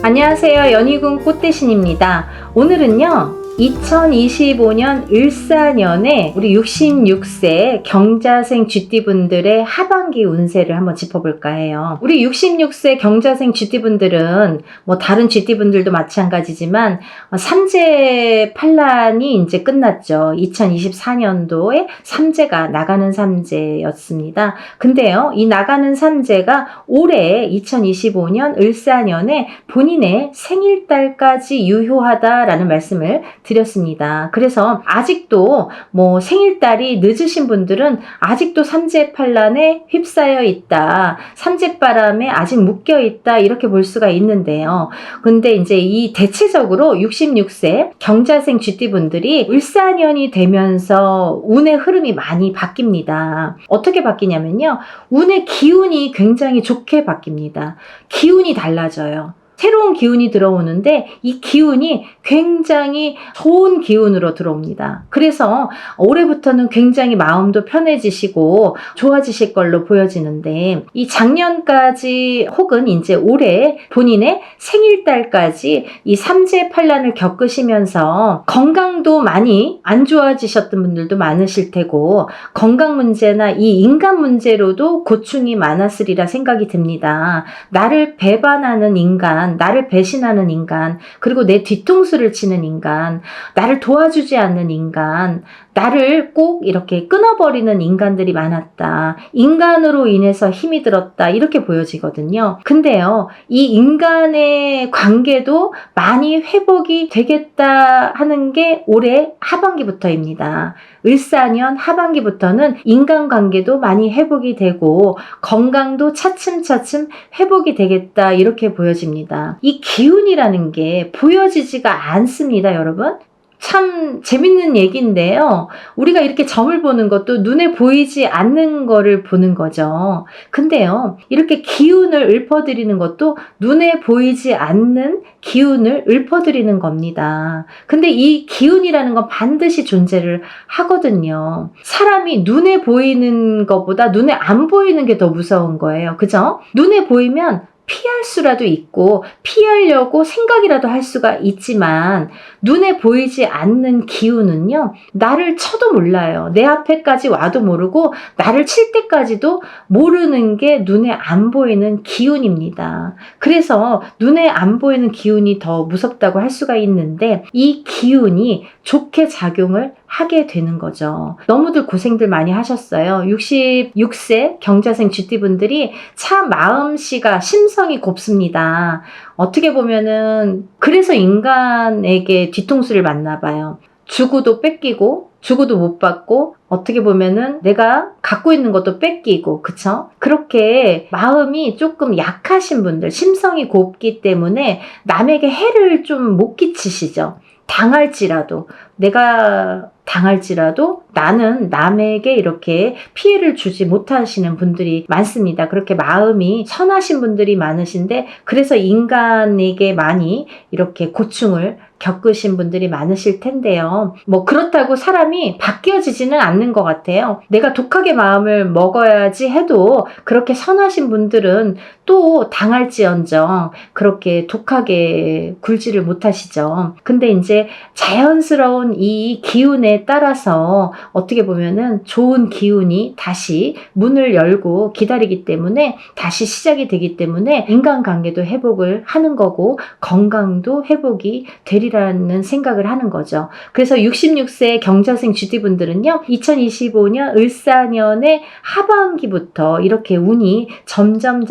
안녕하세요. 연희군 꽃대신입니다. 오늘은요 2025년 을사년에 우리 66세 경자생 쥐띠분들의 하반기 운세를 한번 짚어볼까 해요. 우리 66세 경자생 쥐띠분들은 뭐 다른 쥐띠분들도 마찬가지지만 삼재 판란이 이제 끝났죠. 2024년도에 삼재가 나가는 삼재였습니다. 근데요, 이 나가는 삼재가 올해 2025년 을사년에 본인의 생일달까지 유효하다라는 말씀을 드렸습니다. 그래서 아직도 뭐 생일달이 늦으신 분들은 아직도 삼재판란에 휩싸여 있다, 삼재바람에 아직 묶여 있다, 이렇게 볼 수가 있는데요. 근데 이제 이 대체적으로 66세 경자생 쥐띠분들이 을사년이 되면서 운의 흐름이 많이 바뀝니다. 어떻게 바뀌냐면요, 운의 기운이 굉장히 좋게 바뀝니다. 기운이 달라져요. 새로운 기운이 들어오는데 이 기운이 굉장히 좋은 기운으로 들어옵니다. 그래서 올해부터는 굉장히 마음도 편해지시고 좋아지실 걸로 보여지는데, 이 작년까지 혹은 이제 올해 본인의 생일달까지 이 삼재판란을 겪으시면서 건강도 많이 안 좋아지셨던 분들도 많으실 테고, 건강 문제나 이 인간 문제로도 고충이 많았으리라 생각이 듭니다. 나를 배반하는 인간, 나를 배신하는 인간, 그리고 내 뒤통수를 치는 인간, 나를 도와주지 않는 인간, 나를 꼭 이렇게 끊어버리는 인간들이 많았다. 인간으로 인해서 힘이 들었다, 이렇게 보여지거든요. 근데요, 이 인간의 관계도 많이 회복이 되겠다 하는 게 올해 하반기부터입니다. 을사년 하반기부터는 인간관계도 많이 회복이 되고 건강도 차츰차츰 회복이 되겠다, 이렇게 보여집니다. 이 기운이라는 게 보여지지가 않습니다, 여러분. 참 재밌는 얘기인데요. 우리가 이렇게 점을 보는 것도 눈에 보이지 않는 거를 보는 거죠. 근데요, 이렇게 기운을 읊어드리는 것도 눈에 보이지 않는 기운을 읊어드리는 겁니다. 근데 이 기운이라는 건 반드시 존재를 하거든요. 사람이 눈에 보이는 것보다 눈에 안 보이는 게 더 무서운 거예요. 그죠? 눈에 보이면 피할 수라도 있고 피하려고 생각이라도 할 수가 있지만, 눈에 보이지 않는 기운은요, 나를 쳐도 몰라요. 내 앞에까지 와도 모르고 나를 칠 때까지도 모르는 게 눈에 안 보이는 기운입니다. 그래서 눈에 안 보이는 기운이 더 무섭다고 할 수가 있는데, 이 기운이 좋게 작용을 하게 되는 거죠. 너무들 고생들 많이 하셨어요. 66세 경자생 쥐띠분들이 참 마음씨가 심성이 곱습니다. 어떻게 보면은 그래서 인간에게 뒤통수를 맞나 봐요. 주고도 뺏기고 주고도 못 받고, 어떻게 보면은 내가 갖고 있는 것도 뺏기고, 그쵸? 그렇게 마음이 조금 약하신 분들, 심성이 곱기 때문에 남에게 해를 좀 못 끼치시죠. 당할지라도, 내가 당할지라도 나는 남에게 이렇게 피해를 주지 못하시는 분들이 많습니다. 그렇게 마음이 선하신 분들이 많으신데, 그래서 인간에게 많이 이렇게 고충을 겪으신 분들이 많으실 텐데요. 뭐 그렇다고 사람이 바뀌어지지는 않는 것 같아요. 내가 독하게 마음을 먹어야지 해도 그렇게 선하신 분들은 또 당할지언정 그렇게 독하게 굴지를 못하시죠. 근데 이제 자연스러운 이 기운에 따라서 어떻게 보면은 좋은 기운이 다시 문을 열고 기다리기 때문에, 다시 시작이 되기 때문에 인간관계도 회복을 하는 거고 건강도 회복이 되리라는 생각을 하는 거죠. 그래서 66세 경자생 쥐띠분들은요, 2025년 을사년의 하반기부터 이렇게 운이 점점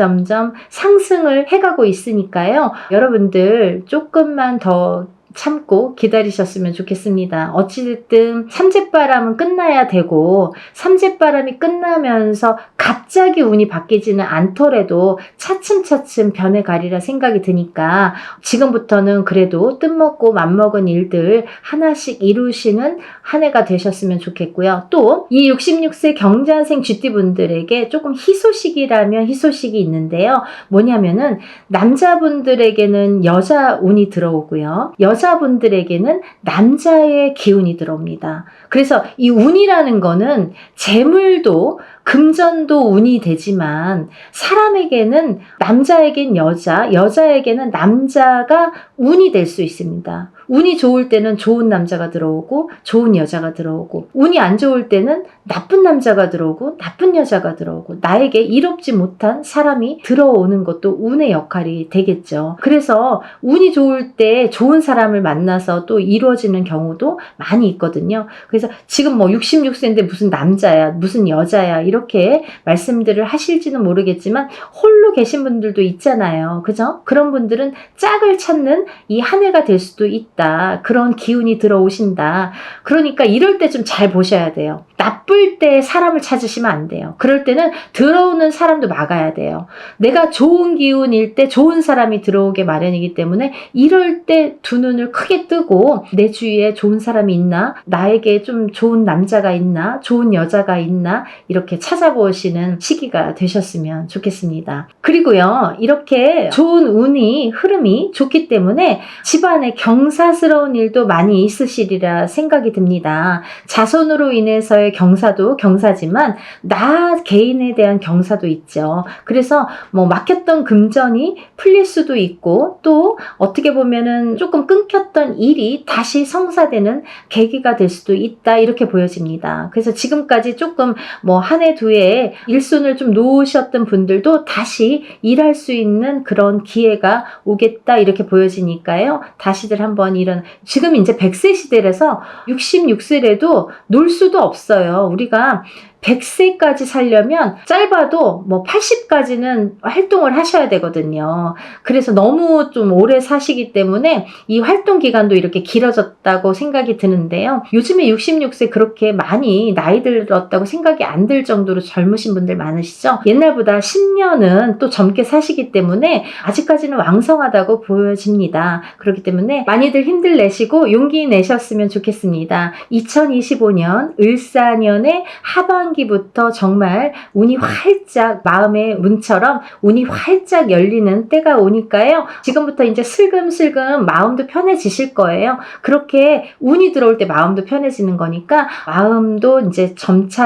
상승을 해가고 있으니까요. 여러분들 조금만 더 참고 기다리셨으면 좋겠습니다. 어찌됐든 삼재바람은 끝나야 되고, 삼재바람이 끝나면서 갑자기 운이 바뀌지는 않더라도 차츰차츰 변해가리라 생각이 드니까 지금부터는 그래도 뜻먹고 맘먹은 일들 하나씩 이루시는 한 해가 되셨으면 좋겠고요. 또 이 66세 경자생 쥐띠분들에게 조금 희소식이라면 희소식이 있는데요. 뭐냐면은 남자분들에게는 여자 운이 들어오고요, 여자분들에게는 남자의 기운이 들어옵니다. 그래서 이 운이라는 거는 재물도 금전도 운이 되지만 사람에게는 남자에겐 여자, 여자에게는 남자가 운이 될 수 있습니다. 운이 좋을 때는 좋은 남자가 들어오고 좋은 여자가 들어오고, 운이 안 좋을 때는 나쁜 남자가 들어오고 나쁜 여자가 들어오고, 나에게 이롭지 못한 사람이 들어오는 것도 운의 역할이 되겠죠. 그래서 운이 좋을 때 좋은 사람을 만나서 또 이루어지는 경우도 많이 있거든요. 그래서 지금 뭐 66세인데 무슨 남자야 무슨 여자야 이렇게 말씀들을 하실지는 모르겠지만 홀로 계신 분들도 있잖아요. 그죠? 그런 분들은 짝을 찾는 이 한 해가 될 수도 있다. 그런 기운이 들어오신다. 그러니까 이럴 때 좀 잘 보셔야 돼요. 나쁠 때 사람을 찾으시면 안 돼요. 그럴 때는 들어오는 사람도 막아야 돼요. 내가 좋은 기운일 때 좋은 사람이 들어오게 마련이기 때문에 이럴 때 두 눈을 크게 뜨고 내 주위에 좋은 사람이 있나? 나에게 좀 좋은 남자가 있나? 좋은 여자가 있나? 이렇게 찾아보시는 시기가 되셨으면 좋겠습니다. 그리고요, 이렇게 좋은 운이 흐름이 좋기 때문에 집안에 경사스러운 일도 많이 있으시리라 생각이 듭니다. 자손으로 인해서의 경사도 경사지만 나 개인에 대한 경사도 있죠. 그래서 뭐 막혔던 금전이 풀릴 수도 있고, 또 어떻게 보면은 조금 끊겼던 일이 다시 성사되는 계기가 될 수도 있다, 이렇게 보여집니다. 그래서 지금까지 조금 뭐 한 해 두 해에 일손을 좀 놓으셨던 분들도 다시 일할 수 있는 그런 기회가 오겠다, 이렇게 보여지니까요. 다시들 한번 이런, 지금 이제 100세 시대라서 66세라도 놀 수도 없어요. 우리가 100세까지 살려면 짧아도 뭐 80까지는 활동을 하셔야 되거든요. 그래서 너무 좀 오래 사시기 때문에 이 활동 기간도 이렇게 길어졌다고 생각이 드는데요. 요즘에 66세 그렇게 많이 나이 들었다고 생각이 안 들 정도로 젊으신 분들 많으시죠? 옛날보다 10년은 또 젊게 사시기 때문에 아직까지는 왕성하다고 보여집니다. 그렇기 때문에 많이들 힘들 내시고 용기 내셨으면 좋겠습니다. 2025년 을사년의 하반기부터 정말 운이 활짝, 마음의 문처럼 운이 활짝 열리는 때가 오니까요. 지금부터 이제 슬금슬금 마음도 편해지실 거예요. 그렇게 운이 들어올 때 마음도 편해지는 거니까 마음도 이제 점차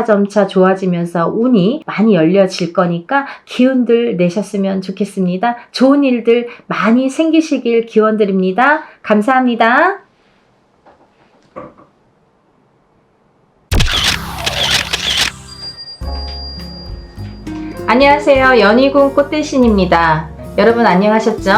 좋아지면서 운이 많이 열려질 거니까 기운들 내셨으면 좋겠습니다. 좋은 일들 많이 생기시길 기원드립니다. 감사합니다. 안녕하세요. 연희궁 꽃대신입니다. 여러분 안녕하셨죠?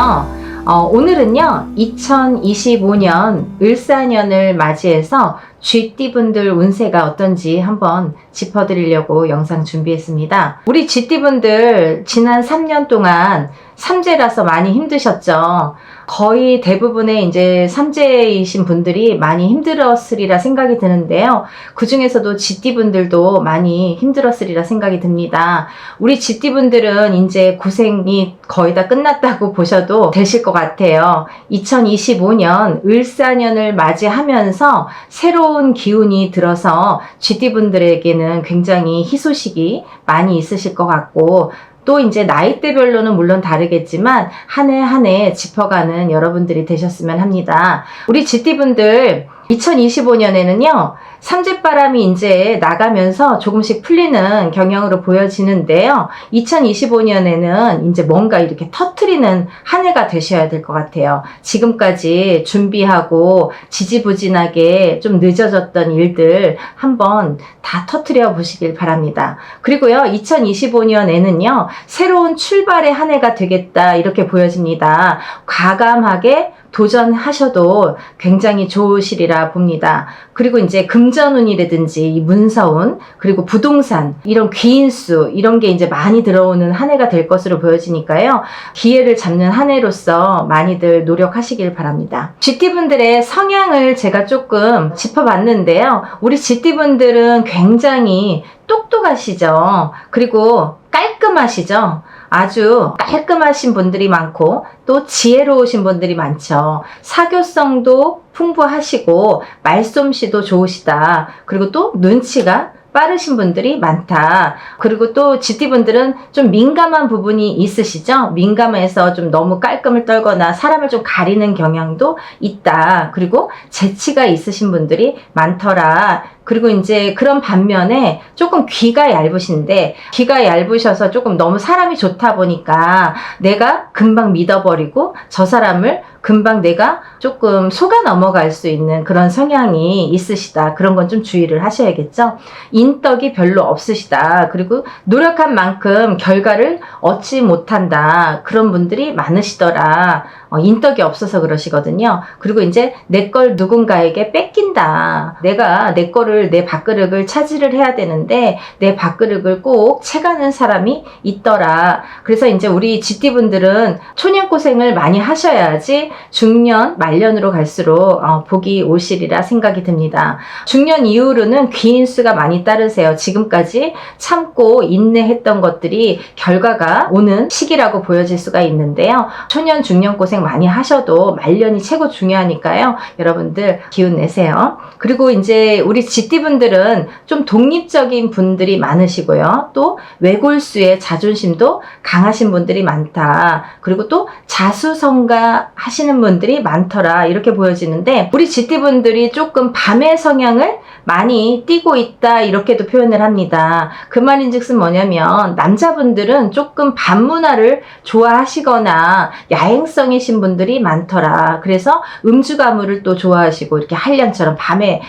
오늘은요 2025년 을사년을 맞이해서 쥐띠분들 운세가 어떤지 한번 짚어드리려고 영상 준비했습니다. 우리 쥐띠분들 지난 3년 동안 삼재라서 많이 힘드셨죠. 거의 대부분의 이제 삼재이신 분들이 많이 힘들었으리라 생각이 드는데요. 그 중에서도 쥐띠분들도 많이 힘들었으리라 생각이 듭니다. 우리 쥐띠분들은 이제 고생이 거의 다 끝났다고 보셔도 되실 것 같아요. 2025년 을사년을 맞이하면서 새로운 기운이 들어서 쥐띠분들에게는 굉장히 희소식이 많이 있으실 것 같고, 또 이제 나이대별로는 물론 다르겠지만 한 해 한 해 짚어가는 여러분들이 되셨으면 합니다. 우리 쥐띠분들 2025년에는요 삼재바람이 이제 나가면서 조금씩 풀리는 경향으로 보여지는데요. 2025년에는 이제 뭔가 이렇게 터트리는 한 해가 되셔야 될 것 같아요. 지금까지 준비하고 지지부진하게 좀 늦어졌던 일들 한번 다 터트려 보시길 바랍니다. 그리고요 2025년에는요 새로운 출발의 한 해가 되겠다, 이렇게 보여집니다. 과감하게 도전하셔도 굉장히 좋으시리라 봅니다. 그리고 이제 금전운이라든지 이 문서운, 그리고 부동산, 이런 귀인수, 이런 게 이제 많이 들어오는 한 해가 될 것으로 보여지니까요. 기회를 잡는 한 해로서 많이들 노력하시길 바랍니다. 쥐띠분들의 성향을 제가 조금 짚어봤는데요. 우리 쥐띠분들은 굉장히 똑똑하시죠. 그리고 깔끔하시죠. 아주 깔끔하신 분들이 많고 또 지혜로우신 분들이 많죠. 사교성도 풍부하시고 말솜씨도 좋으시다. 그리고 또 눈치가 빠르신 분들이 많다. 그리고 또 쥐띠분들은 좀 민감한 부분이 있으시죠? 민감해서 좀 너무 깔끔을 떨거나 사람을 좀 가리는 경향도 있다. 그리고 재치가 있으신 분들이 많더라. 그리고 이제 그런 반면에 조금 귀가 얇으신데, 귀가 얇으셔서 조금 너무 사람이 좋다 보니까 내가 금방 믿어버리고 저 사람을 금방 내가 조금 속아 넘어갈 수 있는 그런 성향이 있으시다. 그런 건 좀 주의를 하셔야겠죠. 인덕이 별로 없으시다. 그리고 노력한 만큼 결과를 얻지 못한다. 그런 분들이 많으시더라. 인덕이 없어서 그러시거든요. 그리고 이제 내 걸 누군가에게 뺏긴다. 내가 내 거를, 내 밥그릇을 차지를 해야 되는데 내 밥그릇을 꼭 채가는 사람이 있더라. 그래서 이제 우리 GT분들은 초년고생을 많이 하셔야지 중년, 말년으로 갈수록 복이 오시리라 생각이 듭니다. 중년 이후로는 귀인수가 많이 따르세요. 지금까지 참고 인내했던 것들이 결과가 오는 시기라고 보여질 수가 있는데요. 초년, 중년 고생 많이 하셔도 말년이 최고 중요하니까요. 여러분들 기운 내세요. 그리고 이제 우리 GT분들은 좀 독립적인 분들이 많으시고요. 또 외골수의 자존심도 강하신 분들이 많다. 그리고 또 자수성가 하시는 분들이 많더라. 이렇게 보여지는데, 우리 GT분들이 조금 밤의 성향을 많이 띠고 있다, 이렇게도 표현을 합니다. 그 말인즉슨 뭐냐면, 남자분들은 조금 밤 문화를 좋아하시거나 야행성이신 분들이 많더라. 그래서 음주 가무를 또 좋아하시고, 이렇게 한량처럼 밤에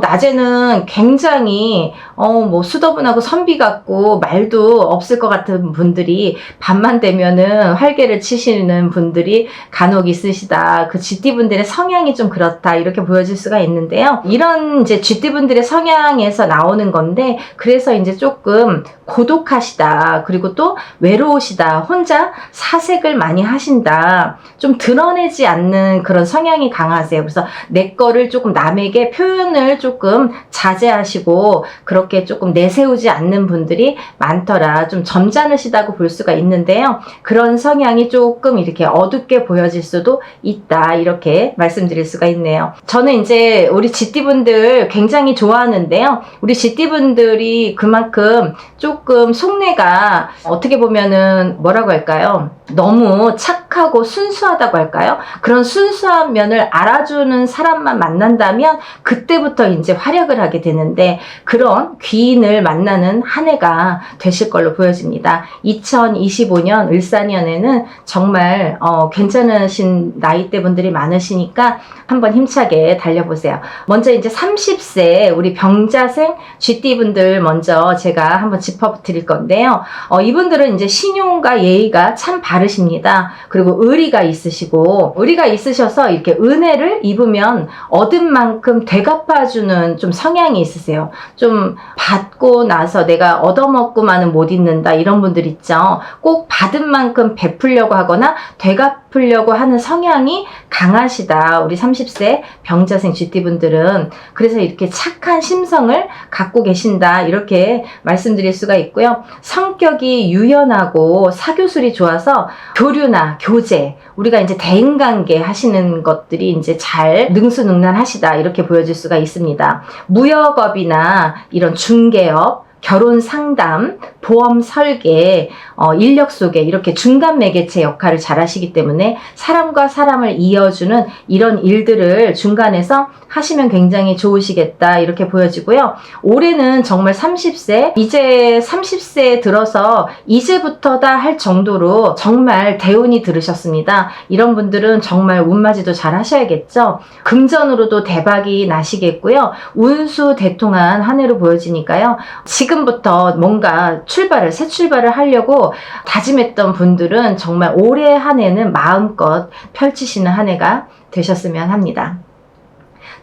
낮에는 굉장히 뭐 수더분하고 선비 같고 말도 없을 것 같은 분들이 밤만 되면은 활개를 치시는 분들이 간혹 있으시다. 그 GT분들의 성향이 좀 그렇다, 이렇게 보여질 수가 있는데요. 이런 이제 GT분들의 성향에서 나오는 건데, 그래서 이제 조금 고독하시다. 그리고 또 외로우시다. 혼자 사색을 많이 하신다. 좀 드러내지 않는 그런 성향이 강하세요. 그래서 내 거를 조금 남에게 표현을 조금 자제하시고 그렇게 조금 내세우지 않는 분들이 많더라. 좀 점잖으시다고 볼 수가 있는데요. 그런 성향이 조금 이렇게 어둡게 보여질 수도 있다, 이렇게 말씀드릴 수가 있네요. 저는 이제 우리 GT분들 굉장히 좋아하는데요. 우리 GT분들이 그만큼 조금 속내가 어떻게 보면은 뭐라고 할까요? 너무 착하고 순수하다고 할까요? 그런 순수한 면을 알아주는 사람만 만난다면 그때부터 이제 활약을 하게 되는데, 그런 귀인을 만나는 한 해가 되실 걸로 보여집니다. 2025년 을사년에는 정말 괜찮으신 나이대 분들이 많으시니까 한번 힘차게 달려보세요. 먼저 이제 30세 우리 병자생 GT분들 먼저 제가 한번 짚어드릴 건데요. 이분들은 이제 신용과 예의가 참 바르십니다. 그리고 의리가 있으시고, 의리가 있으셔서 이렇게 은혜를 입으면 얻은 만큼 되갚아주는 좀 성향이 있으세요. 좀 받고 나서 내가 얻어먹고만은 못 있는다, 이런 분들 있죠. 꼭 받은 만큼 베풀려고 하거나 되갚으려고 하는 성향이 강하시다, 우리 30세 병자생 GT분들은. 그래서 이렇게 착한 심성을 갖고 계신다, 이렇게 말씀드릴 수가 있고요. 성격이 유연하고 사교술이 좋아서 교류나 교제, 우리가 이제 대인관계 하시는 것들이 이제 잘 능수능란하시다, 이렇게 보여질 수가 있습니다. 무역업이나 이런 중개업, 결혼 상담, 보험 설계, 인력 소개, 이렇게 중간 매개체 역할을 잘 하시기 때문에 사람과 사람을 이어주는 이런 일들을 중간에서 하시면 굉장히 좋으시겠다, 이렇게 보여지고요. 올해는 정말 30세, 이제 30세에 들어서 이제부터다 할 정도로 정말 대운이 들으셨습니다. 이런 분들은 정말 운맞이도 잘 하셔야겠죠. 금전으로도 대박이 나시겠고요. 운수대통한 한 해로 보여지니까요. 지금부터 뭔가 새 출발을 하려고 다짐했던 분들은 정말 올해 한 해는 마음껏 펼치시는 한 해가 되셨으면 합니다.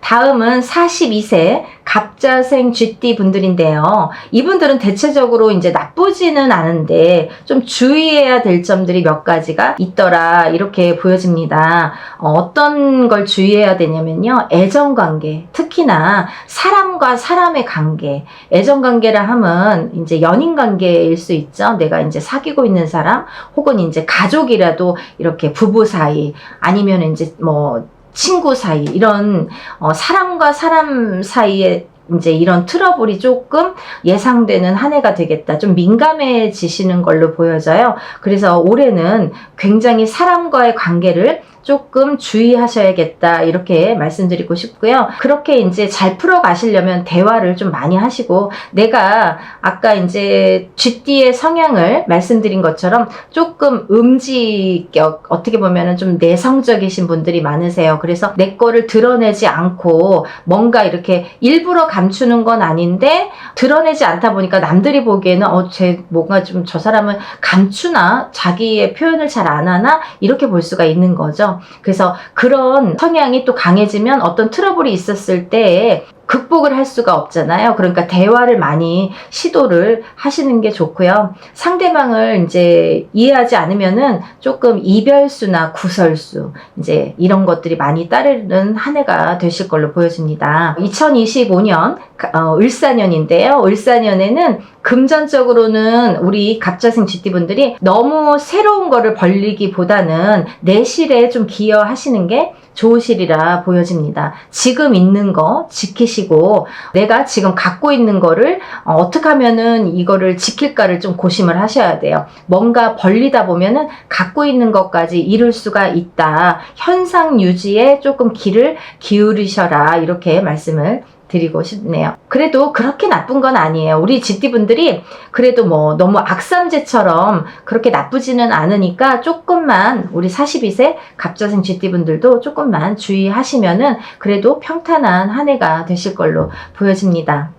다음은 42세 갑자생 GT 분들인데요. 이분들은 대체적으로 이제 나쁘지는 않은데 좀 주의해야 될 점들이 몇 가지가 있더라, 이렇게 보여집니다. 어떤 걸 주의해야 되냐면요. 애정관계, 특히나 사람과 사람의 관계. 애정관계라 하면 이제 연인관계일 수 있죠. 내가 이제 사귀고 있는 사람, 혹은 이제 가족이라도 이렇게 부부 사이, 아니면 이제 뭐 친구 사이, 이런 사람과 사람 사이에 이제 이런 트러블이 조금 예상되는 한 해가 되겠다. 좀 민감해지시는 걸로 보여져요. 그래서 올해는 굉장히 사람과의 관계를 조금 주의하셔야겠다 이렇게 말씀드리고 싶고요. 그렇게 이제 잘 풀어 가시려면 대화를 좀 많이 하시고, 내가 아까 이제 GD의 성향을 말씀드린 것처럼 조금 음지격, 어떻게 보면은 좀 내성적이신 분들이 많으세요. 그래서 내 거를 드러내지 않고 뭔가 이렇게 일부러 감추는 건 아닌데 드러내지 않다 보니까 남들이 보기에는 쟤 뭔가 좀 저 사람은 감추나, 자기의 표현을 잘 안 하나, 이렇게 볼 수가 있는 거죠. 그래서 그런 성향이 또 강해지면 어떤 트러블이 있었을 때 극복을 할 수가 없잖아요. 그러니까 대화를 많이 시도를 하시는 게 좋고요. 상대방을 이제 이해하지 않으면은 조금 이별수나 구설수, 이제 이런 것들이 많이 따르는 한 해가 되실 걸로 보여집니다. 2025년 을사년인데요. 을사년에는 금전적으로는 우리 갑자생 GD분들이 너무 새로운 거를 벌리기보다는 내실에 좀 기여하시는 게 좋으시리라 보여집니다. 지금 있는 거 지키시고, 내가 지금 갖고 있는 거를 어떻게 하면은 이거를 지킬까를 좀 고심을 하셔야 돼요. 뭔가 벌리다 보면은 갖고 있는 것까지 잃을 수가 있다. 현상 유지에 조금 귀를 기울이셔라, 이렇게 말씀을 드리고 싶네요. 그래도 그렇게 나쁜 건 아니에요. 우리 GD분들이 그래도 뭐 너무 악삼제처럼 그렇게 나쁘지는 않으니까 조금만, 우리 42세 갑자생 GD분들도 조금만 주의하시면은 그래도 평탄한 한 해가 되실 걸로 보여집니다.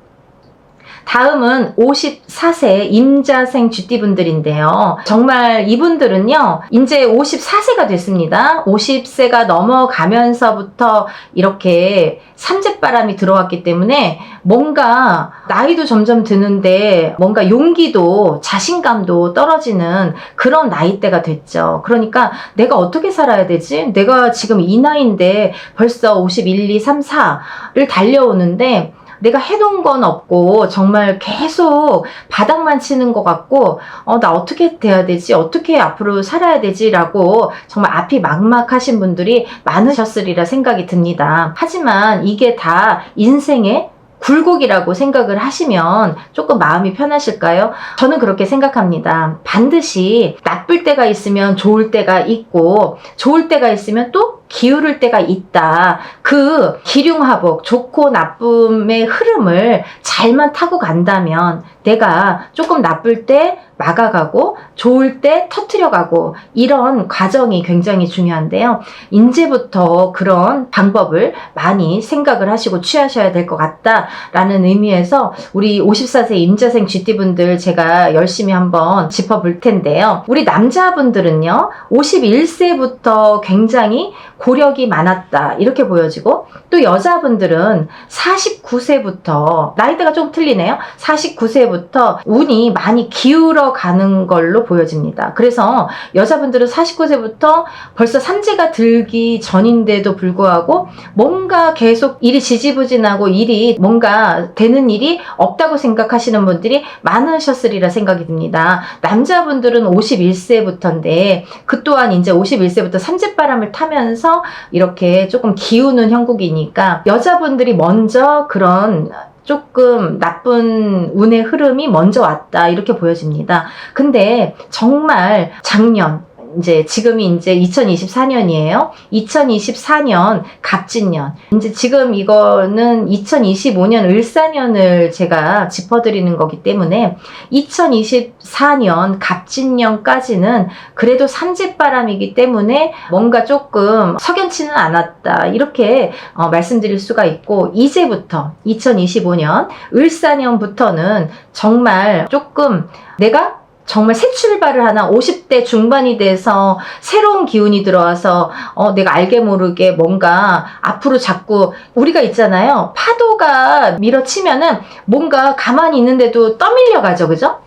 다음은 54세 임자생 GD분들인데요. 정말 이분들은요, 이제 54세가 됐습니다. 50세가 넘어가면서부터 이렇게 삼재바람이 들어왔기 때문에 뭔가 나이도 점점 드는데 뭔가 용기도 자신감도 떨어지는 그런 나이대가 됐죠. 그러니까 내가 어떻게 살아야 되지? 내가 지금 이 나이인데 벌써 51, 2, 3, 4를 달려오는데 내가 해놓은 건 없고 정말 계속 바닥만 치는 것 같고 나 어떻게 돼야 되지? 어떻게 앞으로 살아야 되지? 라고 정말 앞이 막막하신 분들이 많으셨으리라 생각이 듭니다. 하지만 이게 다 인생의 굴곡이라고 생각을 하시면 조금 마음이 편하실까요? 저는 그렇게 생각합니다. 반드시 나쁠 때가 있으면 좋을 때가 있고, 좋을 때가 있으면 또 기울을 때가 있다. 그 기륭하복, 좋고 나쁨의 흐름을 잘만 타고 간다면 내가 조금 나쁠 때 막아가고 좋을 때 터트려가고, 이런 과정이 굉장히 중요한데요. 이제부터 그런 방법을 많이 생각을 하시고 취하셔야 될 것 같다라는 의미에서 우리 54세 임자생 GD분들 제가 열심히 한번 짚어볼 텐데요. 우리 남자분들은요, 51세부터 굉장히 고력이 많았다 이렇게 보여지고, 또 여자분들은 49세부터, 나이대가 좀 틀리네요. 49세부터 운이 많이 기울어 가는 걸로 보여집니다. 그래서 여자분들은 49세부터 벌써 삼재가 들기 전인데도 불구하고 뭔가 계속 일이 지지부진하고 일이 뭔가 되는 일이 없다고 생각하시는 분들이 많으셨으리라 생각이 듭니다. 남자분들은 51세부터인데 그 또한 이제 51세부터 삼재바람을 타면서 이렇게 조금 기우는 형국이니까 여자분들이 먼저 그런 조금 나쁜 운의 흐름이 먼저 왔다 이렇게 보여집니다. 근데 정말 작년, 이제 지금이 이제 2024년이에요. 2024년 갑진년. 이제 지금 이거는 2025년 을사년을 제가 짚어드리는 거기 때문에 2024년 갑진년까지는 그래도 삼재바람이기 때문에 뭔가 조금 석연치는 않았다 이렇게 말씀드릴 수가 있고, 이제부터 2025년 을사년부터는 정말 조금 내가 정말 새 출발을 하나, 50대 중반이 돼서 새로운 기운이 들어와서 내가 알게 모르게 뭔가 앞으로 자꾸, 우리가 있잖아요, 파도가 밀어치면은 뭔가 가만히 있는데도 떠밀려 가죠, 그죠?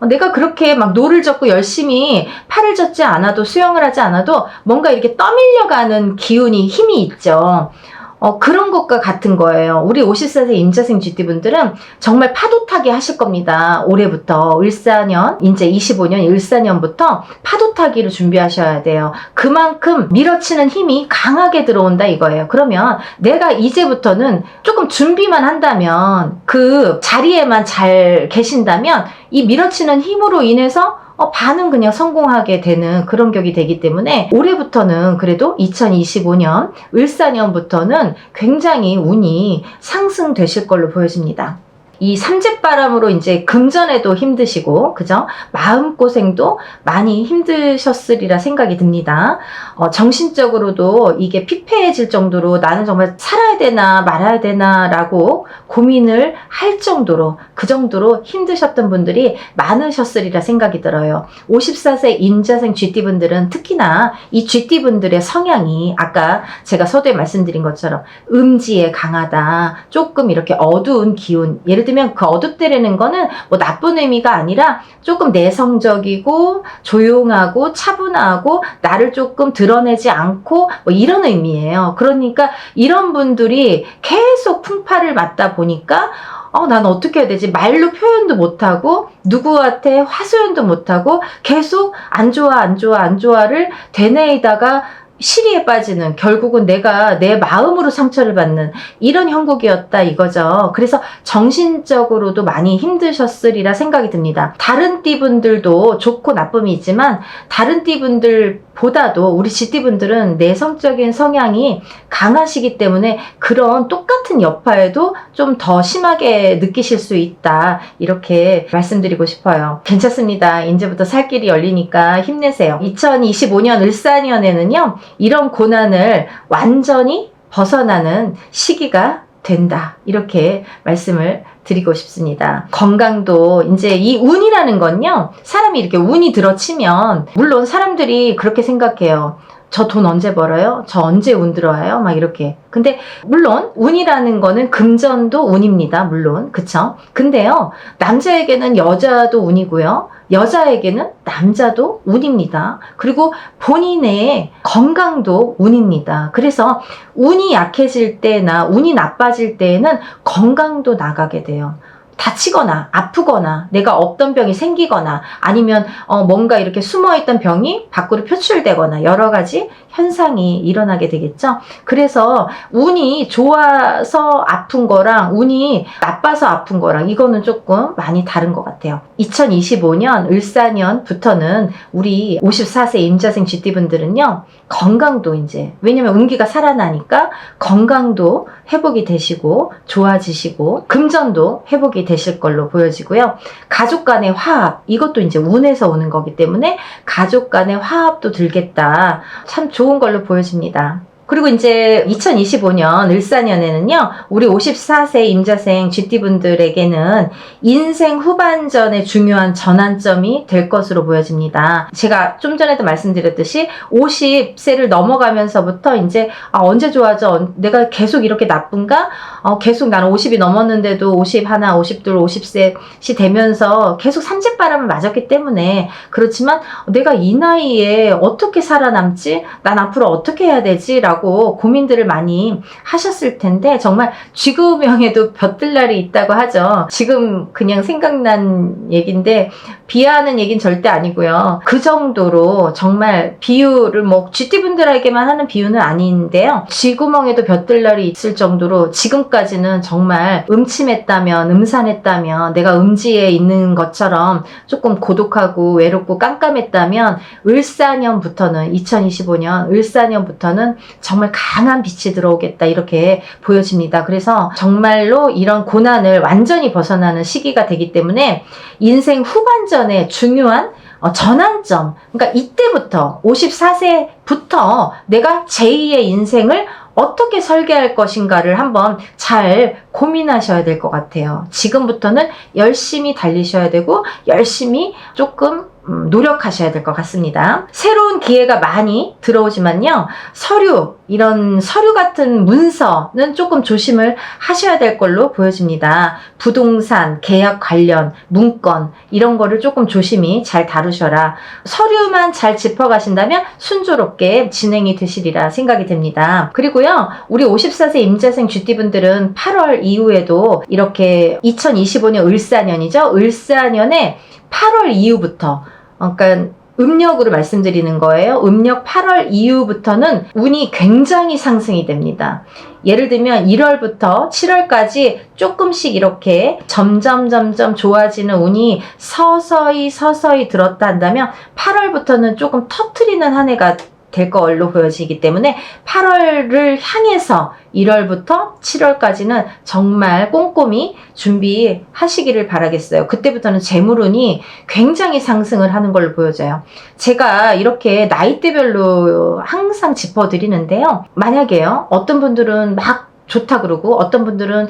내가 그렇게 막 노를 젓고 열심히 팔을 젓지 않아도, 수영을 하지 않아도 뭔가 이렇게 떠밀려가는 기운이, 힘이 있죠. 그런 것과 같은 거예요. 우리 54세 임자생 GD분들은 정말 파도 타기 하실 겁니다. 올해부터 을사년, 이제 25년 을사년부터 파도 파도 타기를 준비하셔야 돼요. 그만큼 밀어치는 힘이 강하게 들어온다 이거예요. 그러면 내가 이제부터는 조금 준비만 한다면, 그 자리에만 잘 계신다면 이 밀어치는 힘으로 인해서 반은 그냥 성공하게 되는 그런 격이 되기 때문에, 올해부터는 그래도 2025년 을사년부터는 굉장히 운이 상승되실 걸로 보여집니다. 이 삼재바람으로 이제 금전에도 힘드시고, 그죠? 마음고생도 많이 힘드셨으리라 생각이 듭니다. 정신적으로도 이게 피폐해질 정도로 나는 정말 살아야 되나 말아야 되나 라고 고민을 할 정도로, 그 정도로 힘드셨던 분들이 많으셨으리라 생각이 들어요. 54세 임자생 쥐띠분들은 특히나 이 쥐띠분들의 성향이 아까 제가 서두에 말씀드린 것처럼 음지에 강하다, 조금 이렇게 어두운 기운, 예를 들면 그 어둡다라는 거는 뭐 나쁜 의미가 아니라 조금 내성적이고 조용하고 차분하고 나를 조금 드러내지 않고 뭐 이런 의미예요. 그러니까 이런 분들이 계속 풍파를 맞다 보니까 난 어떻게 해야 되지? 말로 표현도 못하고 누구한테 화소연도 못하고 계속 안 좋아를 되뇌이다가 시리에 빠지는, 결국은 내가 내 마음으로 상처를 받는 이런 형국이었다 이거죠. 그래서 정신적으로도 많이 힘드셨으리라 생각이 듭니다. 다른 띠분들도 좋고 나쁨이 있지만 다른 띠분들보다도 우리 쥐띠분들은 내성적인 성향이 강하시기 때문에 그런 똑같은 여파에도 좀 더 심하게 느끼실 수 있다, 이렇게 말씀드리고 싶어요. 괜찮습니다. 이제부터 살 길이 열리니까 힘내세요. 2025년 을사년에는요, 이런 고난을 완전히 벗어나는 시기가 된다, 이렇게 말씀을 드리고 싶습니다. 건강도 이제 이 운이라는 건요, 사람이 이렇게 운이 들어치면 물론 사람들이 그렇게 생각해요. 저 돈 언제 벌어요? 저 언제 운 들어와요? 막 이렇게. 근데 물론 운이라는 거는 금전도 운입니다. 물론. 그쵸? 근데요, 남자에게는 여자도 운이고요, 여자에게는 남자도 운입니다. 그리고 본인의 건강도 운입니다. 그래서 운이 약해질 때나 운이 나빠질 때에는 건강도 나가게 돼요. 다치거나 아프거나 내가 없던 병이 생기거나 아니면 뭔가 이렇게 숨어있던 병이 밖으로 표출되거나 여러 가지 현상이 일어나게 되겠죠. 그래서 운이 좋아서 아픈 거랑 운이 나빠서 아픈 거랑 이거는 조금 많이 다른 것 같아요. 2025년 을사년부터는 우리 54세 임자생 쥐띠분들은요, 건강도 이제, 왜냐면 운기가 살아나니까 건강도 회복이 되시고 좋아지시고 금전도 회복이 되실 걸로 보여지고요. 가족 간의 화합, 이것도 이제 운에서 오는 거기 때문에 가족 간의 화합도 들겠다, 참 좋은 걸로 보여집니다. 그리고 이제 2025년 을사년에는요, 우리 54세 임자생 쥐띠분들에게는 인생 후반전에 중요한 전환점이 될 것으로 보여집니다. 제가 좀 전에도 말씀드렸듯이 50세를 넘어가면서부터 이제 언제 좋아져? 내가 계속 이렇게 나쁜가? 계속 나는 50이 넘었는데도 51, 52, 50셋이 되면서 계속 삼재바람을 맞았기 때문에 그렇지만 내가 이 나이에 어떻게 살아남지? 난 앞으로 어떻게 해야 되지? 라고 고민들을 많이 하셨을 텐데, 정말 쥐구명에도 볕들 날이 있다고 하죠. 지금 그냥 생각난 얘기인데 비하하는 얘기는 절대 아니고요. 그 정도로 정말 비유를 뭐 쥐띠분들에게만 하는 비유는 아닌데요, 쥐구멍에도 볕들 날이 있을 정도로 지금까지는 정말 음침했다면, 음산했다면, 내가 음지에 있는 것처럼 조금 고독하고 외롭고 깜깜했다면, 을사년부터는 2025년 을사년부터는 정말 강한 빛이 들어오겠다, 이렇게 보여집니다. 그래서 정말로 이런 고난을 완전히 벗어나는 시기가 되기 때문에 인생 후반전에 중요한 전환점, 그러니까 이때부터 54세부터 내가 제2의 인생을 어떻게 설계할 것인가를 한번 잘 고민하셔야 될 것 같아요. 지금부터는 열심히 달리셔야 되고 열심히 조금 노력하셔야 될 것 같습니다. 새로운 기회가 많이 들어오지만요, 이런 서류 같은 문서는 조금 조심을 하셔야 될 걸로 보여집니다. 부동산, 계약 관련, 문건 이런 거를 조금 조심히 잘 다루셔라. 서류만 잘 짚어가신다면 순조롭게 진행이 되시리라 생각이 됩니다. 그리고요, 우리 54세 임자생 쥐띠분들은 8월 이후에도 이렇게 2025년 을사년이죠. 을사년에 8월 이후부터, 그러니까 음력으로 말씀드리는 거예요. 음력 8월 이후부터는 운이 굉장히 상승이 됩니다. 예를 들면 1월부터 7월까지 조금씩 이렇게 점점 좋아지는 운이 서서히 들었다 한다면 8월부터는 조금 터트리는 한 해가 될 걸로 보여지기 때문에 8월을 향해서 1월부터 7월까지는 정말 꼼꼼히 준비하시기를 바라겠어요. 그때부터는 재물운이 굉장히 상승을 하는 걸로 보여져요. 제가 이렇게 나이대별로 항상 짚어드리는데요. 만약에요, 어떤 분들은 막 좋다 그러고 어떤 분들은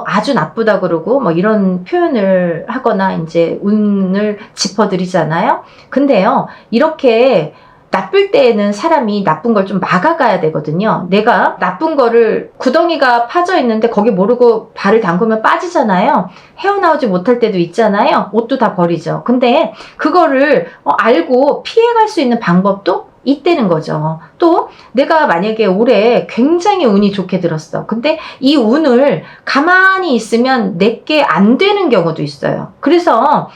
아주 나쁘다 그러고 뭐 이런 표현을 하거나 이제 운을 짚어드리잖아요. 근데요, 이렇게 나쁠 때에는 사람이 나쁜 걸 좀 막아가야 되거든요. 내가 나쁜 거를 구덩이가 파져 있는데 거기 모르고 발을 담그면 빠지잖아요. 헤어나오지 못할 때도 있잖아요. 옷도 다 버리죠. 근데 그거를 알고 피해갈 수 있는 방법도 있다는 거죠. 또 내가 만약에 올해 굉장히 운이 좋게 들었어. 근데 이 운을 가만히 있으면 내게 안 되는 경우도 있어요. 그래서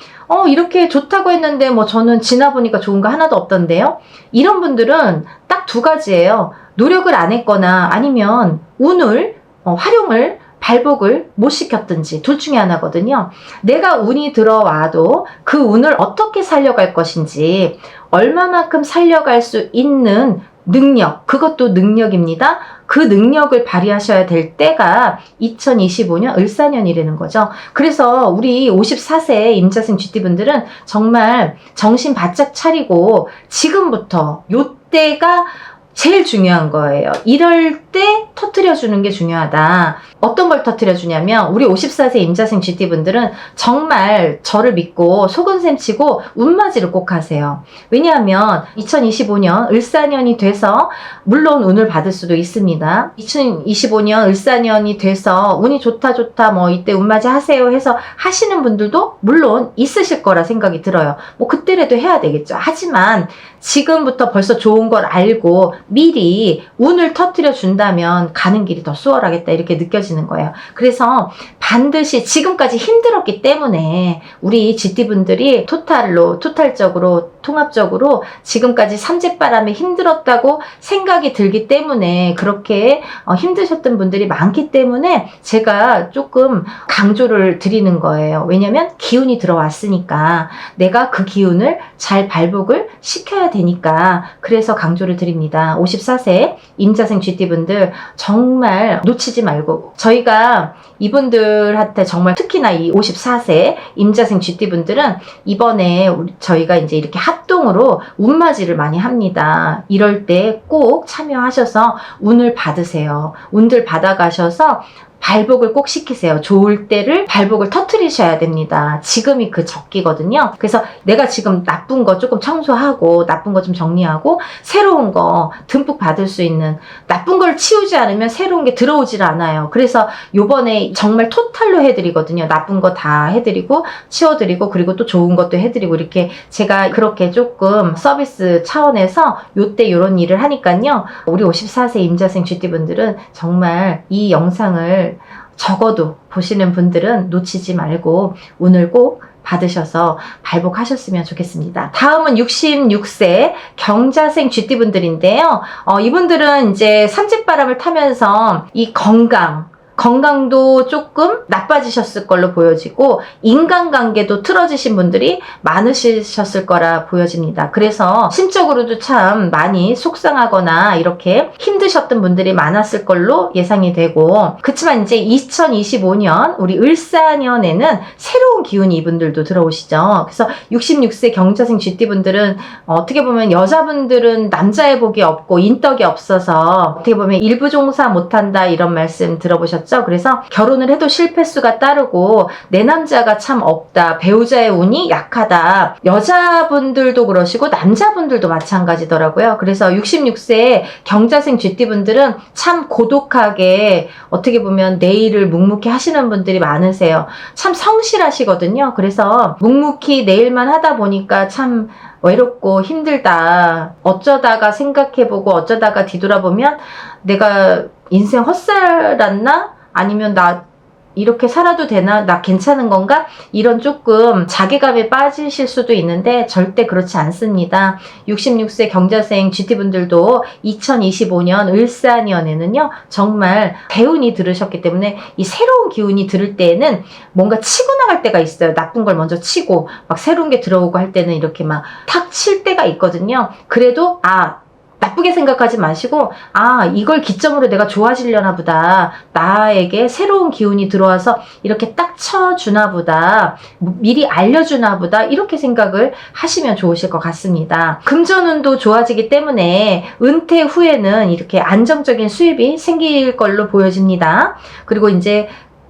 이렇게 좋다고 했는데 뭐 저는 지나보니까 좋은 거 하나도 없던데요. 이런 분들은 딱 두 가지예요. 노력을 안 했거나 아니면 운을 활용을 발복을 못 시켰든지 둘 중에 하나거든요. 내가 운이 들어와도 그 운을 어떻게 살려갈 것인지, 얼마만큼 살려갈 수 있는 능력, 그것도 능력입니다. 그 능력을 발휘하셔야 될 때가 2025년 을사년이라는 거죠. 그래서 우리 54세 임자생 쥐띠분들은 정말 정신 바짝 차리고 지금부터 요때가 제일 중요한 거예요. 이럴 때 터뜨려주는 게 중요하다. 어떤 걸 터뜨려주냐면 우리 54세 임자생 쥐띠분들은 정말 저를 믿고 속은셈 치고 운맞이를 꼭 하세요. 왜냐하면 2025년 을사년이 돼서 물론 운을 받을 수도 있습니다. 2025년 을사년이 돼서 운이 좋다 뭐 이때 운맞이 하세요 해서 하시는 분들도 물론 있으실 거라 생각이 들어요. 뭐 그때라도 해야 되겠죠. 하지만 지금부터 벌써 좋은 걸 알고 미리 운을 터뜨려 준다면 가는 길이 더 수월하겠다 이렇게 느껴지는 거예요. 그래서 반드시 지금까지 힘들었기 때문에 우리 쥐띠분들이 토탈적으로 통합적으로 지금까지 삼재바람에 힘들었다고 생각이 들기 때문에 그렇게 힘드셨던 분들이 많기 때문에 제가 조금 강조를 드리는 거예요. 왜냐면 기운이 들어왔으니까 내가 그 기운을 잘 발복을 시켜야 되니까 그래서 강조를 드립니다. 54세 임자생 쥐띠분들 정말 놓치지 말고 저희가 이분들한테 정말 특히나 이 54세 임자생 쥐띠분들은 이번에 저희가 이제 이렇게 합동으로 운맞이를 많이 합니다. 이럴 때 꼭 참여하셔서 운을 받으세요. 운들 받아가셔서 발복을 꼭 시키세요. 좋을 때를 발복을 터뜨리셔야 됩니다. 지금이 그 적기거든요. 그래서 내가 지금 나쁜 거 조금 청소하고 나쁜 거 좀 정리하고 새로운 거 듬뿍 받을 수 있는 나쁜 걸 치우지 않으면 새로운 게 들어오질 않아요. 그래서 요번에 정말 토탈로 해드리거든요. 나쁜 거 다 해드리고 치워드리고 그리고 또 좋은 것도 해드리고 이렇게 제가 그렇게 조금 서비스 차원에서 요때 요런 일을 하니까요. 우리 54세 임자생 쥐띠분들은 정말 이 영상을 적어도 보시는 분들은 놓치지 말고 운을 꼭 받으셔서 발복하셨으면 좋겠습니다. 다음은 66세 경자생 쥐띠분들인데요. 이분들은 이제 삼재바람을 타면서 이 건강도 조금 나빠지셨을 걸로 보여지고 인간관계도 틀어지신 분들이 많으셨을 거라 보여집니다. 그래서 심적으로도 참 많이 속상하거나 이렇게 힘드셨던 분들이 많았을 걸로 예상이 되고 그렇지만 이제 2025년 우리 을사년에는 새로운 기운이 이분들도 들어오시죠. 그래서 66세 경자생 쥐띠분들은 어떻게 보면 여자분들은 남자의 복이 없고 인덕이 없어서 어떻게 보면 일부 종사 못한다 이런 말씀 들어보셨죠? 그래서 결혼을 해도 실패수가 따르고 내 남자가 참 없다. 배우자의 운이 약하다. 여자분들도 그러시고 남자분들도 마찬가지더라고요. 그래서 66세 경자생 쥐띠분들은 참 고독하게 어떻게 보면 내일을 묵묵히 하시는 분들이 많으세요. 참 성실하시거든요. 그래서 묵묵히 내일만 하다 보니까 참 외롭고 힘들다. 어쩌다가 생각해보고 어쩌다가 뒤돌아보면 내가 인생 헛살았나? 아니면 나 이렇게 살아도 되나? 나 괜찮은 건가? 이런 조금 자괴감에 빠지실 수도 있는데 절대 그렇지 않습니다. 66세 경자생 GT분들도 2025년 을사년에는요, 정말 대운이 들으셨기 때문에 이 새로운 기운이 들을 때에는 뭔가 치고 나갈 때가 있어요. 나쁜 걸 먼저 치고 막 새로운 게 들어오고 할 때는 이렇게 막 탁 칠 때가 있거든요. 그래도 나쁘게 생각하지 마시고 이걸 기점으로 내가 좋아지려나 보다. 나에게 새로운 기운이 들어와서 이렇게 딱 쳐주나 보다. 미리 알려주나 보다. 이렇게 생각을 하시면 좋으실 것 같습니다. 금전운도 좋아지기 때문에 은퇴 후에는 이렇게 안정적인 수입이 생길 걸로 보여집니다. 그리고 이제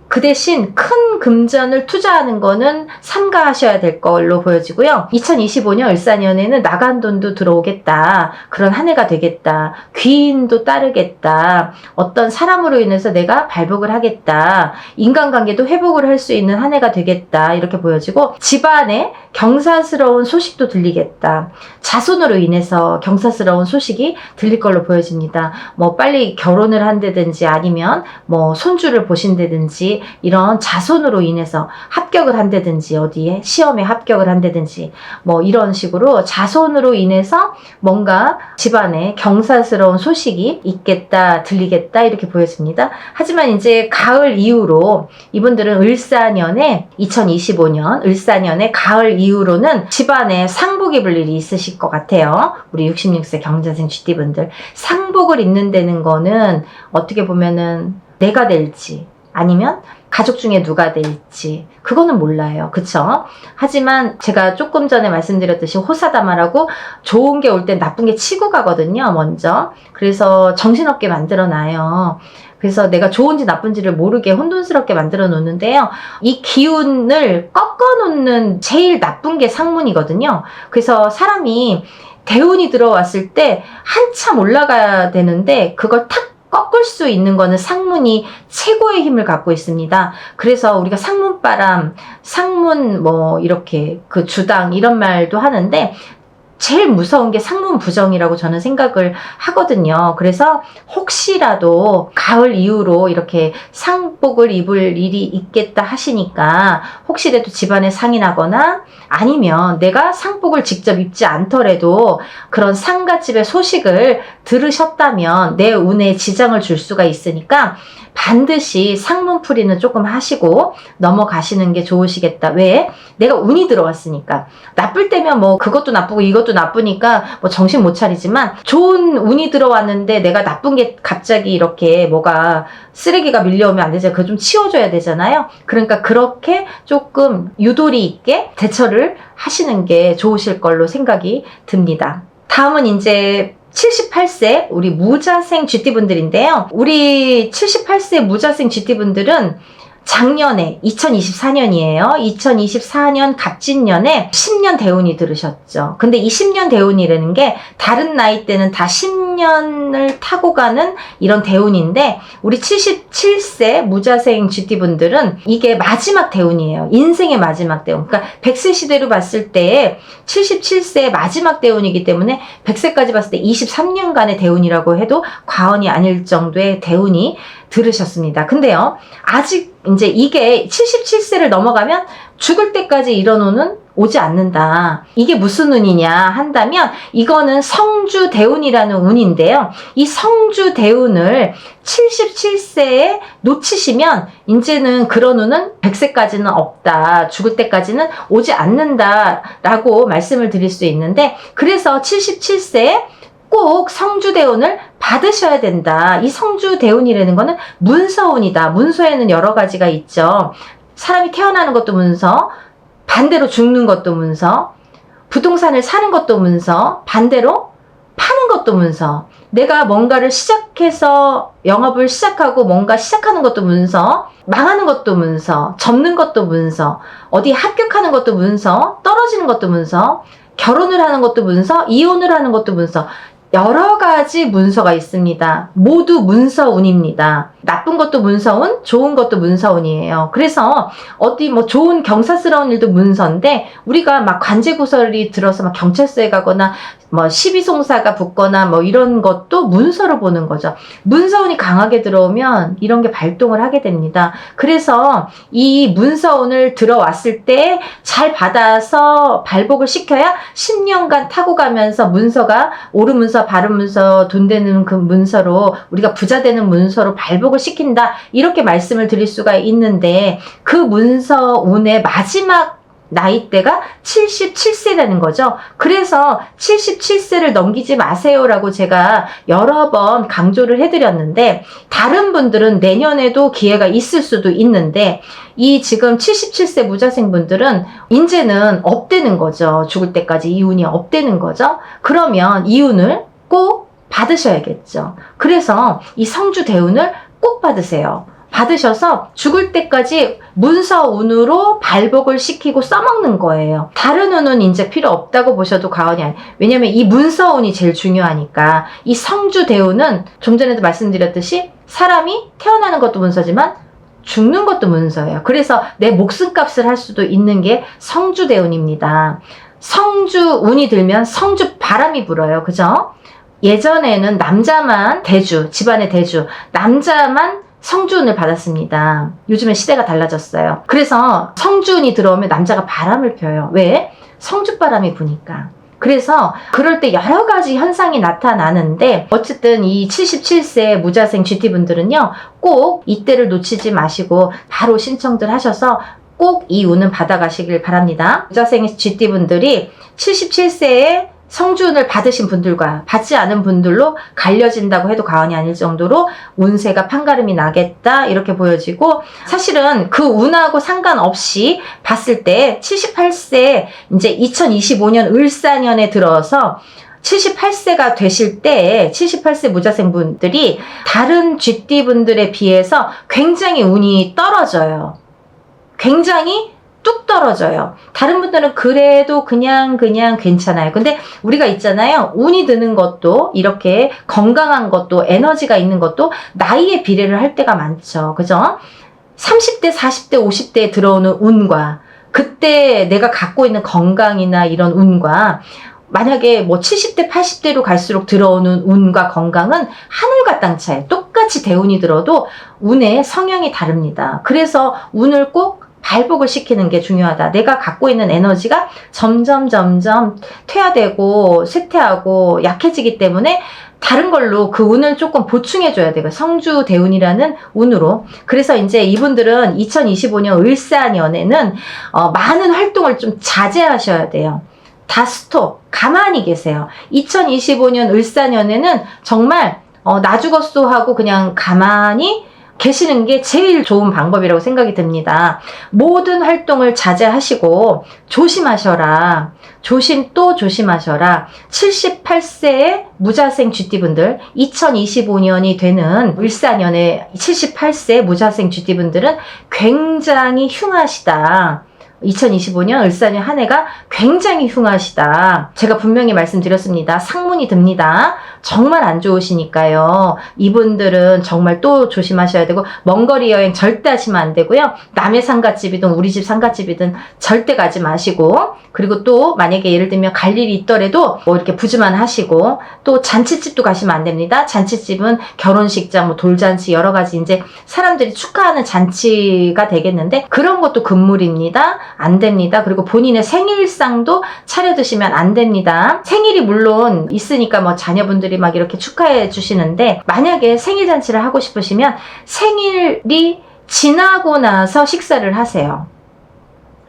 그 대신 큰 금전을 투자하는 거는 삼가하셔야 될 걸로 보여지고요. 2025년 을사년에는 나간 돈도 들어오겠다. 그런 한 해가 되겠다. 귀인도 따르겠다. 어떤 사람으로 인해서 내가 발복을 하겠다. 인간관계도 회복을 할 수 있는 한 해가 되겠다. 이렇게 보여지고 집안에 경사스러운 소식도 들리겠다. 자손으로 인해서 경사스러운 소식이 들릴 걸로 보여집니다. 뭐 빨리 결혼을 한다든지 아니면 뭐 손주를 보신다든지 이런 자손으로 인해서 합격을 한다든지 어디에 시험에 합격을 한다든지 뭐 이런 식으로 자손으로 인해서 뭔가 집안에 경사스러운 소식이 있겠다, 들리겠다 이렇게 보여집니다. 하지만 이제 가을 이후로 이분들은 을사년에 2025년 을사년에 가을 이후로는 집안에 상복 입을 일이 있으실 것 같아요. 우리 66세 경자생 GT분들 상복을 입는다는 거는 어떻게 보면은 내가 될지 아니면 가족 중에 누가 될지 그거는 몰라요. 그쵸? 하지만 제가 조금 전에 말씀드렸듯이 호사다마라고 좋은 게 올 땐 나쁜 게 치고 가거든요. 먼저. 그래서 정신없게 만들어놔요. 그래서 내가 좋은지 나쁜지를 모르게 혼돈스럽게 만들어 놓는데요. 이 기운을 꺾어 놓는 제일 나쁜 게 상문이거든요. 그래서 사람이 대운이 들어왔을 때 한참 올라가야 되는데 그걸 탁 꺾을 수 있는 거는 상문이 최고의 힘을 갖고 있습니다. 그래서 우리가 상문바람, 상문 뭐 이렇게 그 주당 이런 말도 하는데 제일 무서운 게 상문부정이라고 저는 생각을 하거든요. 그래서 혹시라도 가을 이후로 이렇게 상복을 입을 일이 있겠다 하시니까 혹시라도 집안에 상이 나거나 아니면 내가 상복을 직접 입지 않더라도 그런 상가집의 소식을 들으셨다면 내 운에 지장을 줄 수가 있으니까 반드시 상문풀이는 조금 하시고 넘어가시는 게 좋으시겠다. 왜? 내가 운이 들어왔으니까. 나쁠 때면 뭐 그것도 나쁘고 이것도 나쁘니까 뭐 정신 못 차리지만 좋은 운이 들어왔는데 내가 나쁜 게 갑자기 이렇게 뭐가 쓰레기가 밀려오면 안 되잖아요. 그거 좀 치워줘야 되잖아요. 그러니까 그렇게 조금 유도리 있게 대처를 하시는 게 좋으실 걸로 생각이 듭니다. 다음은 이제 78세 우리 무자생 GT분들인데요. 우리 78세 무자생 GT분들은 작년에 2024년이에요. 2024년 갑진년에 10년 대운이 들으셨죠. 근데 이 10년 대운이라는 게 다른 나이 때는 다 10년을 타고 가는 이런 대운인데 우리 77세 무자생 GT분들은 이게 마지막 대운이에요. 인생의 마지막 대운. 그러니까 100세 시대로 봤을 때 77세의 마지막 대운이기 때문에 100세까지 봤을 때 23년간의 대운이라고 해도 과언이 아닐 정도의 대운이 들으셨습니다. 근데요, 아직 이제 이게 77세를 넘어가면 죽을 때까지 이런 운은 오지 않는다. 이게 무슨 운이냐 한다면 이거는 성주 대운이라는 운인데요. 이 성주 대운을 77세에 놓치시면 이제는 그런 운은 100세까지는 없다. 죽을 때까지는 오지 않는다라고 말씀을 드릴 수 있는데 그래서 77세에 꼭 성주대운을 받으셔야 된다. 이 성주대운이라는 거는 문서운이다. 문서에는 여러 가지가 있죠. 사람이 태어나는 것도 문서, 반대로 죽는 것도 문서, 부동산을 사는 것도 문서, 반대로 파는 것도 문서, 내가 뭔가를 시작해서 영업을 시작하고 뭔가 시작하는 것도 문서, 망하는 것도 문서, 접는 것도 문서, 어디 합격하는 것도 문서, 떨어지는 것도 문서, 결혼을 하는 것도 문서, 이혼을 하는 것도 문서, 여러 가지 문서가 있습니다. 모두 문서운입니다. 나쁜 것도 문서운, 좋은 것도 문서운이에요. 그래서 어디 뭐 좋은 경사스러운 일도 문서인데 우리가 막 관제구설이 들어서 막 경찰서에 가거나 뭐 시비송사가 붙거나 뭐 이런 것도 문서로 보는 거죠. 문서운이 강하게 들어오면 이런 게 발동을 하게 됩니다. 그래서 이 문서운을 들어왔을 때 잘 받아서 발복을 시켜야 10년간 타고 가면서 문서가 옳은 문서, 바른 문서, 돈 되는 그 문서로 우리가 부자 되는 문서로 발복을 시킨다. 이렇게 말씀을 드릴 수가 있는데 그 문서운의 마지막 나이대가 77세라는 거죠. 그래서 77세를 넘기지 마세요라고 제가 여러 번 강조를 해드렸는데 다른 분들은 내년에도 기회가 있을 수도 있는데 이 지금 77세 무자생분들은 이제는 없대는 거죠. 죽을 때까지 이 운이 없대는 거죠. 그러면 이 운을 꼭 받으셔야겠죠. 그래서 이 성주 대운을 꼭 받으세요. 받으셔서 죽을 때까지 문서운으로 발복을 시키고 써먹는 거예요. 다른 운은 이제 필요 없다고 보셔도 과언이 아니에요. 왜냐면 이 문서운이 제일 중요하니까. 이 성주대운은 좀 전에도 말씀드렸듯이 사람이 태어나는 것도 문서지만 죽는 것도 문서예요. 그래서 내 목숨값을 할 수도 있는 게 성주대운입니다. 성주운이 들면 성주바람이 불어요. 그죠? 예전에는 남자만 대주, 집안의 대주, 남자만 성주운을 받았습니다. 요즘엔 시대가 달라졌어요. 그래서 성주운이 들어오면 남자가 바람을 펴요. 왜? 성주바람이 부니까. 그래서 그럴 때 여러 가지 현상이 나타나는데 어쨌든 이 77세 무자생 GT분들은요. 꼭 이때를 놓치지 마시고 바로 신청들 하셔서 꼭 이 운은 받아가시길 바랍니다. 무자생 GT분들이 77세에 성주운을 받으신 분들과 받지 않은 분들로 갈려진다고 해도 과언이 아닐 정도로 운세가 판가름이 나겠다 이렇게 보여지고 사실은 그 운하고 상관없이 봤을 때 78세 이제 2025년 을사년에 들어서 78세가 되실 때 78세 무자생분들이 다른 쥐띠분들에 비해서 굉장히 운이 떨어져요. 굉장히 뚝 떨어져요. 다른 분들은 그래도 그냥 괜찮아요. 근데 우리가 있잖아요. 운이 드는 것도 이렇게 건강한 것도 에너지가 있는 것도 나이에 비례를 할 때가 많죠. 그죠? 30대, 40대, 50대에 들어오는 운과 그때 내가 갖고 있는 건강이나 이런 운과 만약에 뭐 70대, 80대로 갈수록 들어오는 운과 건강은 하늘과 땅 차이. 똑같이 대운이 들어도 운의 성향이 다릅니다. 그래서 운을 꼭 발복을 시키는 게 중요하다. 내가 갖고 있는 에너지가 점점 퇴화되고 쇠퇴하고 약해지기 때문에 다른 걸로 그 운을 조금 보충해줘야 돼요. 성주 대운이라는 운으로. 그래서 이제 이분들은 2025년 을사년에는 많은 활동을 좀 자제하셔야 돼요. 다 스톱. 가만히 계세요. 2025년 을사년에는 정말 나 죽었소 하고 그냥 가만히 계시는 게 제일 좋은 방법이라고 생각이 듭니다. 모든 활동을 자제하시고 조심하셔라. 조심 또 조심하셔라. 78세의 무자생 쥐띠분들 2025년이 되는 을사년에 78세 무자생 쥐띠분들은 굉장히 흉하시다. 2025년 을사년 한 해가 굉장히 흉하시다. 제가 분명히 말씀드렸습니다. 상문이 듭니다. 정말 안 좋으시니까요. 이분들은 정말 또 조심하셔야 되고 먼 거리 여행 절대 하시면 안 되고요. 남의 상갓집이든 우리 집 상갓집이든 절대 가지 마시고 그리고 또 만약에 예를 들면 갈 일이 있더라도 뭐 이렇게 부지만 하시고 또 잔치집도 가시면 안 됩니다. 잔치집은 결혼식장, 뭐 돌잔치 여러 가지 이제 사람들이 축하하는 잔치가 되겠는데 그런 것도 금물입니다. 안 됩니다. 그리고 본인의 생일상도 차려 드시면 안 됩니다. 생일이 물론 있으니까 뭐 자녀분들이 막 이렇게 축하해 주시는데 만약에 생일 잔치를 하고 싶으시면 생일이 지나고 나서 식사를 하세요.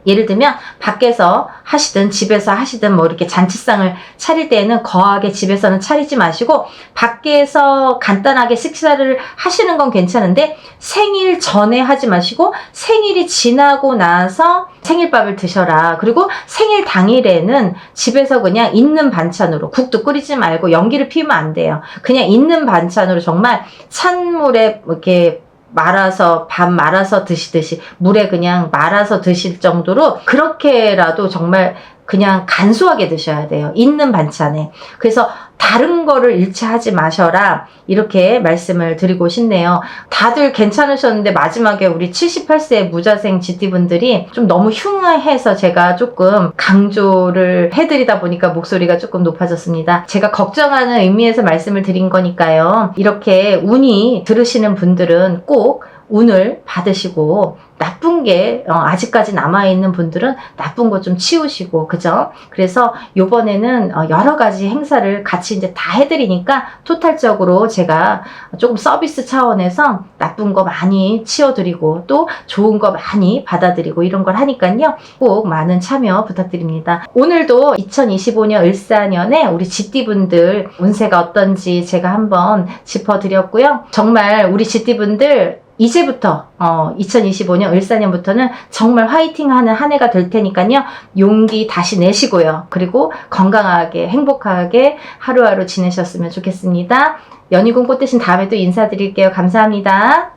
예를 들면 밖에서 하시든 집에서 하시든 뭐 이렇게 잔치상을 차릴 때에는 거하게 집에서는 차리지 마시고 밖에서 간단하게 식사를 하시는 건 괜찮은데 생일 전에 하지 마시고 생일이 지나고 나서 생일밥을 드셔라. 그리고 생일 당일에는 집에서 그냥 있는 반찬으로 국도 끓이지 말고 연기를 피우면 안 돼요. 그냥 있는 반찬으로 정말 찬물에 이렇게 말아서 밥 말아서 드시듯이 물에 그냥 말아서 드실 정도로 그렇게라도 정말 그냥 간소하게 드셔야 돼요. 있는 반찬에. 그래서 다른 거를 일치하지 마셔라. 이렇게 말씀을 드리고 싶네요. 다들 괜찮으셨는데 마지막에 우리 78세 무자생 GT분들이 좀 너무 흉해서 제가 조금 강조를 해드리다 보니까 목소리가 조금 높아졌습니다. 제가 걱정하는 의미에서 말씀을 드린 거니까요. 이렇게 운이 들으시는 분들은 꼭 운을 받으시고 나쁜 게 아직까지 남아있는 분들은 나쁜 거 좀 치우시고 그죠? 그래서 요번에는 여러 가지 행사를 같이 이제 다 해드리니까 토탈적으로 제가 조금 서비스 차원에서 나쁜 거 많이 치워드리고 또 좋은 거 많이 받아들이고 이런 걸 하니까요. 꼭 많은 참여 부탁드립니다. 오늘도 2025년 을사년에 우리 GT분들 운세가 어떤지 제가 한번 짚어드렸고요. 정말 우리 GT분들 이제부터 2025년 을사년부터는 정말 화이팅하는 한 해가 될 테니까요. 용기 다시 내시고요. 그리고 건강하게 행복하게 하루하루 지내셨으면 좋겠습니다. 연희군 꽃 대신 다음에 또 인사드릴게요. 감사합니다.